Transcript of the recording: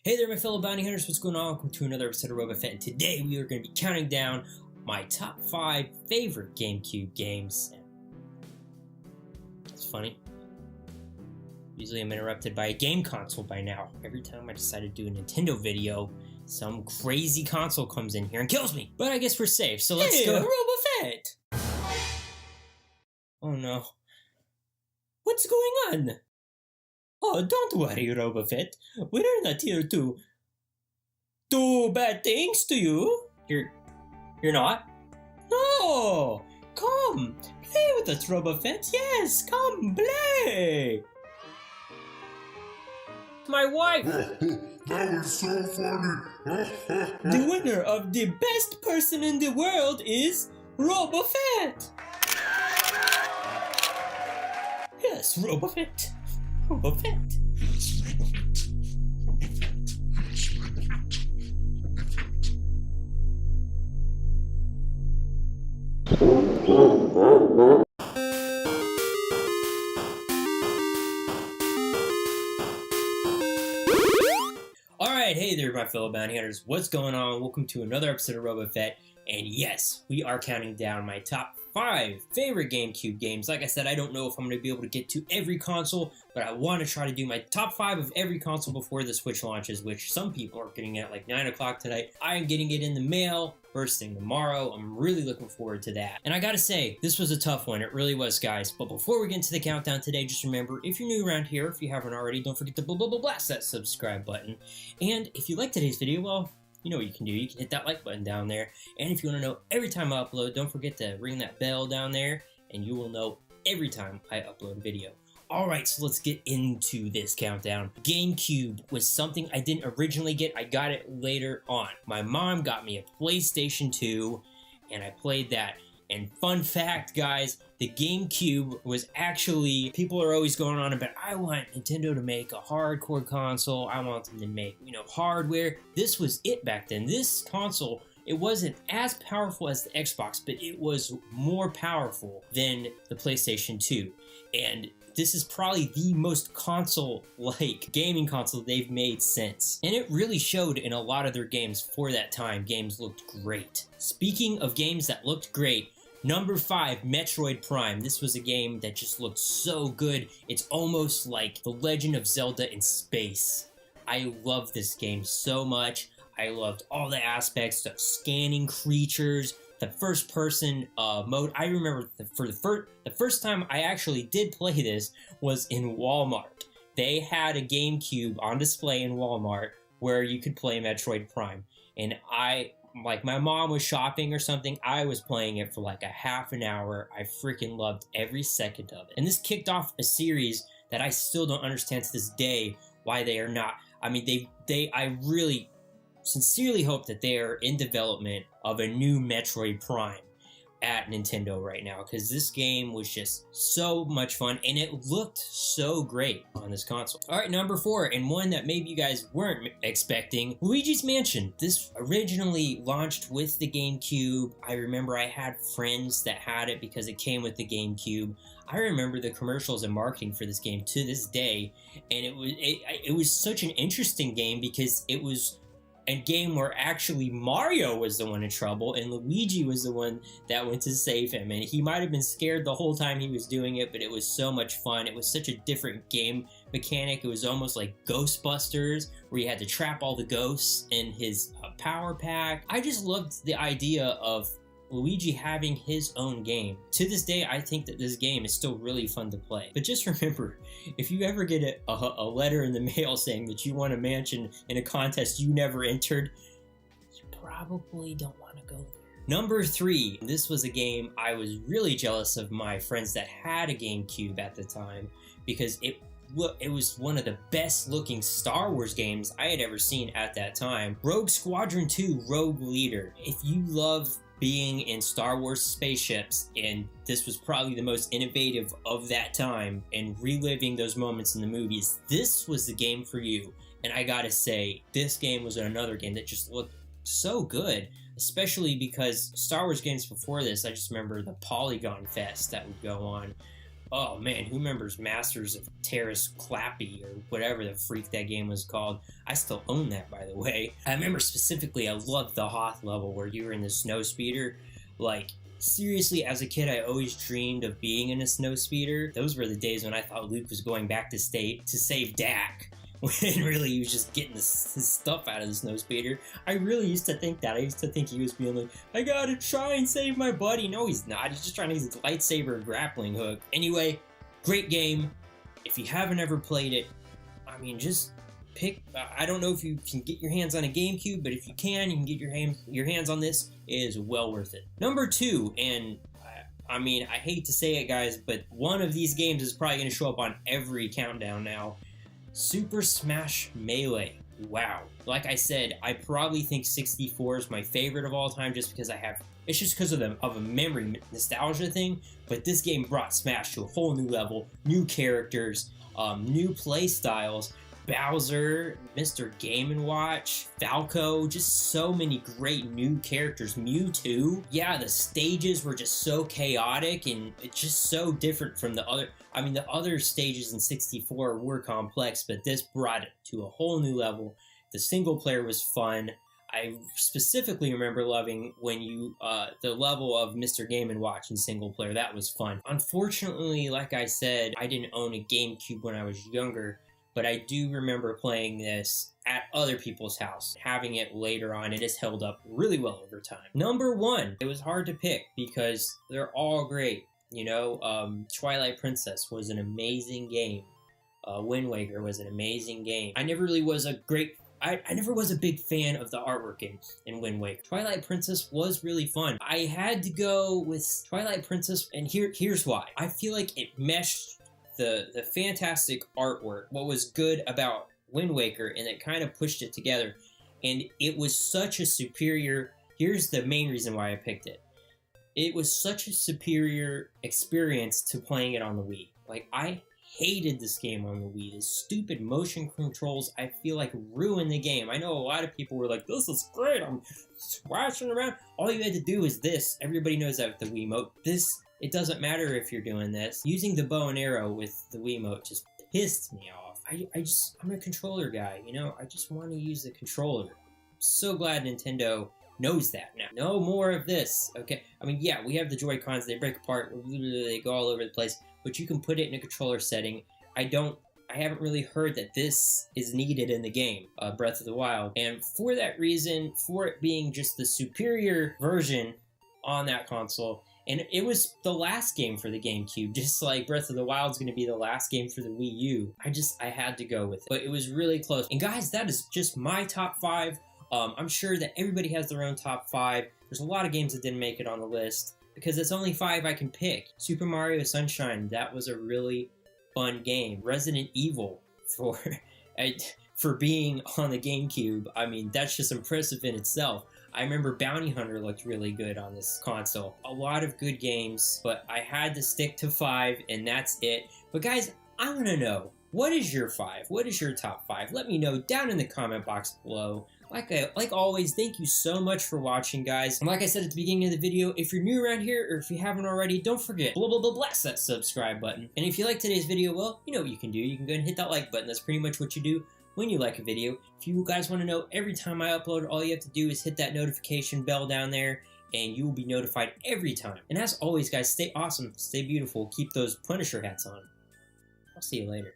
Hey there, my fellow bounty hunters, what's going on? Welcome to another episode of RobaFett, and today we are going to be counting down my top 5 favorite GameCube games. That's funny. Usually I'm interrupted by a game console by now. Every time I decide to do a Nintendo video, some crazy console comes in here and kills me. But I guess we're safe, so let's go. RobaFett! Oh no. What's going on? Oh, don't worry, RobaFett. We're not here to do bad things to you. You're not? No! Come, play with us, RobaFett. Yes, come play. My wife. That was so funny. The winner of the best person in the world is RobaFett. Yes, RobaFett. RobaFett. Alright, hey there my fellow bounty hunters, what's going on? Welcome to another episode of RobaFett, and yes, we are counting down my top 5 favorite GameCube games. Like I said, I don't know if I'm going to be able to get to every console, but I want to try to do my top 5 of every console before the Switch launches, which some people are getting at like 9 o'clock tonight. I am getting it in the mail first thing tomorrow. I'm really looking forward to that. And I gotta say, this was a tough one. It really was, guys. But before we get into the countdown today, just remember, if you're new around here, if you haven't already, don't forget to blast that subscribe button. And if you like today's video, well, you know what you can do. You can hit that like button down there. And if you want to know every time I upload, don't forget to ring that bell down there, and you will know every time I upload a video. Alright, so let's get into this countdown. GameCube was something I didn't originally get. I got it later on. My mom got me a PlayStation 2, and I played that. And fun fact, guys, the GameCube was actually, people are always going on about, I want Nintendo to make a hardcore console. I want them to make, hardware. This was it back then. This console, it wasn't as powerful as the Xbox, but it was more powerful than the PlayStation 2. And this is probably the most console-like gaming console they've made since. And it really showed in a lot of their games for that time. Games looked great. Speaking of games that looked great, number 5, Metroid Prime. This was a game that just looked so good. It's almost like The Legend of Zelda in space. I love this game so much. I loved all the aspects of scanning creatures, the first-person mode. I remember the first time I actually did play this was in Walmart. They had a GameCube on display in Walmart where you could play Metroid Prime. And my mom was shopping or something, I was playing it for like a half an hour. I freaking loved every second of it. And this kicked off a series that I still don't understand to this day why they are not. I mean, I really sincerely hope that they are in development of a new Metroid Prime at Nintendo right now, because this game was just so much fun and it looked so great on this console. Alright, number 4, and one that maybe you guys weren't expecting, Luigis Mansion. This originally launched with the GameCube. I remember I had friends that had it because it came with the GameCube. I remember the commercials and marketing for this game to this day, and it was such an interesting game because it was a game where actually Mario was the one in trouble and Luigi was the one that went to save him, and he might have been scared the whole time he was doing it, but it was so much fun. It was such a different game mechanic. It was almost like Ghostbusters, where you had to trap all the ghosts in his power pack. I just loved the idea of Luigi having his own game. To this day, I think that this game is still really fun to play. But just remember, if you ever get a letter in the mail saying that you won a mansion in a contest you never entered, you probably don't want to go there. Number 3, this was a game I was really jealous of my friends that had a GameCube at the time, because it was one of the best looking Star Wars games I had ever seen at that time. Rogue Squadron 2 Rogue Leader. If you love being in Star Wars spaceships, and this was probably the most innovative of that time, and reliving those moments in the movies, this was the game for you. And I gotta say, this game was another game that just looked so good, especially because Star Wars games before this, I just remember the Polygon Fest that would go on Oh man, who remembers Masters of Terrace Clappy or whatever the freak that game was called? I still own that, by the way. I remember specifically, I loved the Hoth level where you were in the snow speeder. Like, seriously, as a kid, I always dreamed of being in a snow speeder. Those were the days when I thought Luke was going back to save Dak, when really he was just getting his stuff out of the snow speeder. I really used to think that. I used to think he was being like, I gotta try and save my buddy. No, he's not. He's just trying to use his lightsaber grappling hook. Anyway, great game. If you haven't ever played it, I mean, just pick. I don't know if you can get your hands on a GameCube, but if you can get your hands on this. It is well worth it. Number 2, and I mean, I hate to say it, guys, but one of these games is probably going to show up on every countdown now. Super Smash Melee. Wow. Like I said, I probably think 64 is my favorite of all time just because it's just because of a memory nostalgia thing, but this game brought Smash to a whole new level, new characters, new play styles, Bowser, Mr. Game & Watch, Falco, just so many great new characters. Mewtwo. Yeah, the stages were just so chaotic and it's just so different from the other. I mean, the other stages in 64 were complex, but this brought it to a whole new level. The single player was fun. I specifically remember loving when the level of Mr. Game & Watch in single player. That was fun. Unfortunately, like I said, I didn't own a GameCube when I was younger, but I do remember playing this at other people's house, having it later on. It has held up really well over time. Number 1, it was hard to pick because they're all great. You know, Twilight Princess was an amazing game. Wind Waker was an amazing game. I never really was I never was a big fan of the artwork in Wind Waker. Twilight Princess was really fun. I had to go with Twilight Princess, and here's why. I feel like it meshed the fantastic artwork, what was good about Wind Waker, and it kind of pushed it together. And it was such a superior, here's the main reason why I picked it. It was such a superior experience to playing it on the Wii. Like, I hated this game on the Wii. The stupid motion controls, I feel like, ruined the game. I know a lot of people were like, this is great, I'm swashing around. All you had to do is this. Everybody knows that with the Wiimote. It doesn't matter if you're doing this. Using the bow and arrow with the Wiimote just pissed me off. I'm a controller guy, you know? I just want to use the controller. I'm so glad Nintendo knows that now. No more of this, okay? I mean, yeah, we have the Joy-Cons, they break apart, they go all over the place, but you can put it in a controller setting. I haven't really heard that this is needed in the game, Breath of the Wild. And for that reason, for it being just the superior version on that console, and it was the last game for the GameCube, just like Breath of the Wild is going to be the last game for the Wii U. I had to go with it. But it was really close. And guys, that is just my top 5. I'm sure that everybody has their own top 5. There's a lot of games that didn't make it on the list, because it's only 5 I can pick. Super Mario Sunshine, that was a really fun game. Resident Evil, for being on the GameCube, I mean, that's just impressive in itself. I remember Bounty Hunter looked really good on this console. A lot of good games, but I had to stick to 5, and that's it. But guys, I want to know, what is your 5? What is your top 5? Let me know down in the comment box below. Like always, thank you so much for watching, guys. And like I said at the beginning of the video, if you're new around here, or if you haven't already, don't forget, blast that subscribe button. And if you like today's video, well, you know what you can do. You can go and hit that like button. That's pretty much what you do when you like a video. If you guys want to know every time I upload, all you have to do is hit that notification bell down there, and you will be notified every time. And as always, guys, stay awesome, stay beautiful, keep those Punisher hats on. I'll see you later.